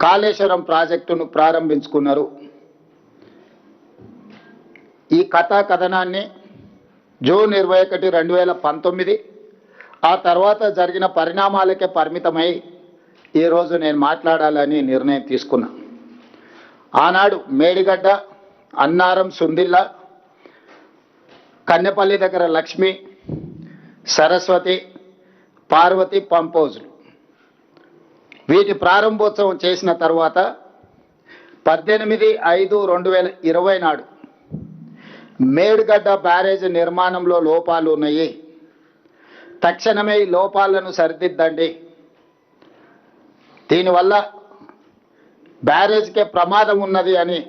కాళేశ్వరం ప్రాజెక్టును ప్రారంభించుకున్నారు. ఈ కథనాన్ని జూన్ 21, 2019 ఆ తర్వాత జరిగిన పరిణామాలకే పరిమితమై ఈరోజు నేను మాట్లాడాలని నిర్ణయం తీసుకున్నా. ఆనాడు మేడిగడ్డ, అన్నారం, సుందిల్ల, కన్నెపల్లి దగ్గర లక్ష్మి, సరస్వతి, పార్వతి పంపోజులు వీటి ప్రారంభోత్సవం చేసిన తర్వాత 18/5/2020 నాడు మేడిగడ్డ బ్యారేజ్ నిర్మాణంలో లోపాలు ఉన్నాయి, తక్షణమే ఈ లోపాలను సరిదిద్దండి, దీనివల్ల బ్యారేజ్కే ప్రమాదం ఉన్నది అని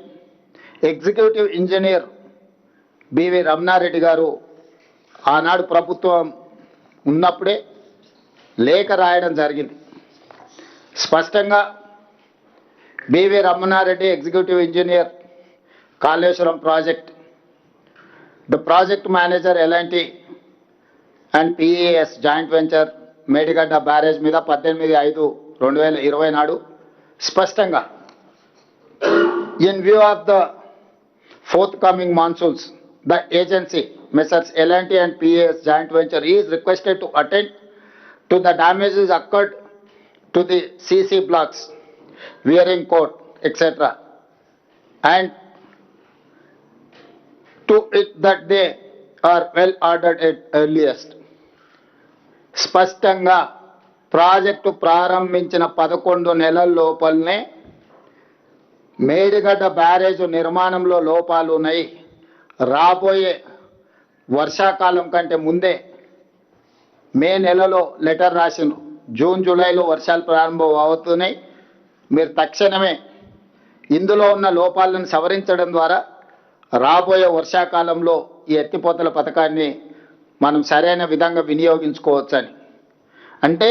ఎగ్జిక్యూటివ్ ఇంజనీర్ బివి రమణారెడ్డి గారు ఆనాడు ప్రభుత్వం ఉన్నప్పుడే లేఖ రాయడం జరిగింది. స్పష్టంగా BV Ramana Reddy, executive engineer, Kaleshwaram project, the project manager ఎలాంటి and PES joint venture Medigadda barrage మీద 18/5/2020 నాడు స్పష్టంగా in view of the forthcoming monsoons, the agency, Messrs. L&T and PAS Joint Venture is requested to attend to the damages occurred to the CC blocks, wearing court, etc. and to it that they are well ordered at earliest. స్పష్టంగా project ప్రారంభించిన 11 నెలల లోపలనే Medigadda barrage నిర్మాణంలో లోపాలు ఉన్నాయి, రాబోయే వర్షాకాలం కంటే ముందే మే నెలలో లెటర్ రాసిండ్రు, జూన్ జూలైలో వర్షాలు ప్రారంభం అవుతున్నాయి, మీరు తక్షణమే ఇందులో ఉన్న లోపాలను సవరించడం ద్వారా రాబోయే వర్షాకాలంలో ఈ ఎత్తిపోతల పథకాన్ని మనం సరైన విధంగా వినియోగించుకోవచ్చని. అంటే